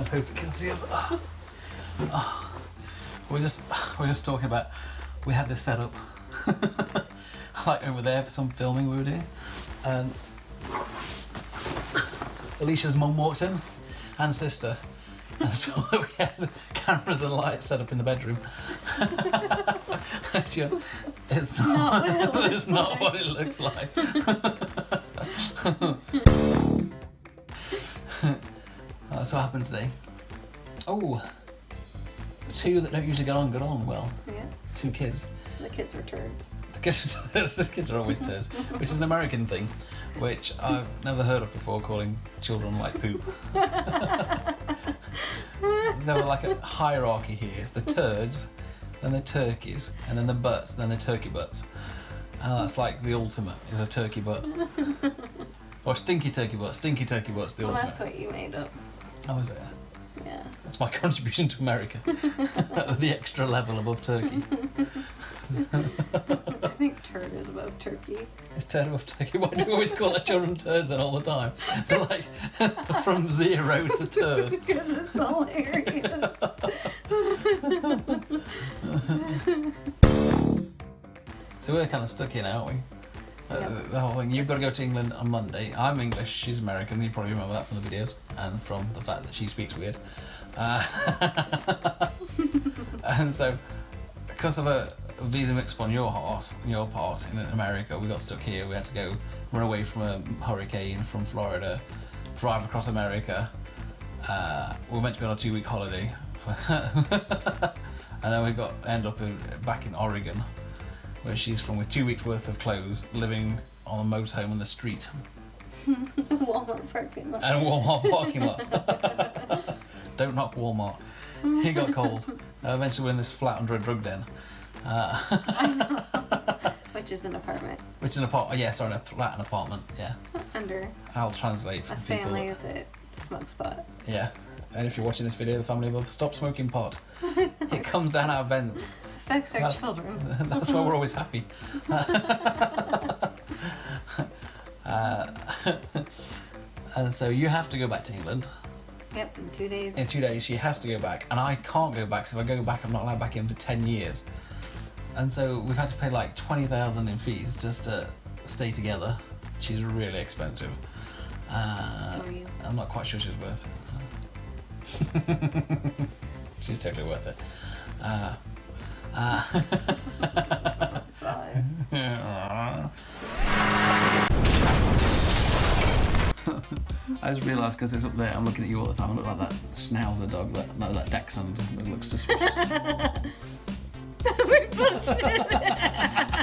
I hope you can see us. We're just talking about, we had this set up like over there for some filming we were doing, and Alicia's mum walked in and sister, and so we had cameras and lights set up in the bedroom. It's not what it looks like. That's what happened today. Oh, two that don't usually get on well. Yeah. Two kids. The kids were turds. The kids are always turds, which is an American thing, which I've never heard of before, calling children like poop. There were like a hierarchy here. It's the turds, then the turkeys, and then the butts, then the turkey butts. And that's like the ultimate, is a turkey butt. Or stinky turkey butt. Stinky turkey butt's the ultimate. That's what you made up. Oh, is it? Yeah. That's my contribution to America. The extra level above turkey. I think turd is above turkey. It's turd above turkey. Why do we always call our children turds then all the time? They're like from 0 to turd. Because it's hilarious. So we're kind of stuck here now, aren't we? Yep. The whole thing. You've got to go to England on Monday. I'm English, she's American. You probably remember that from the videos and from the fact that she speaks weird. And so, because of a visa mix on your part in America, we got stuck here. We had to go run away from a hurricane from Florida, drive across America. We were meant to be on a 2-week holiday, and then we end up back in Oregon, where she's from, with 2 weeks worth of clothes, living on a motorhome on the street. Walmart parking lot. And a Walmart parking lot. Don't knock Walmart. He got cold. Eventually we're in this flat under a drug den. Which is an apartment. Which is an apartment, yeah, sorry, a flat and apartment, yeah. Under I'll translate for a the people. family that smokes pot. Yeah. And if you're watching this video, the family above, stop smoking pot. It comes down our vents. Affects our children. That's why we're always happy. And so you have to go back to England. Yep, in 2 days. In 2 days, she has to go back, and I can't go back. So if I go back, I'm not allowed back in for 10 years. And so we've had to pay like 20,000 in fees just to stay together. She's really expensive. So are you. I'm not quite sure she's worth it. She's totally worth it. Sorry. I just realised because it's up there, I'm looking at you all the time. I look like that schnauzer dog, that Dachshund that looks suspicious. We posted it.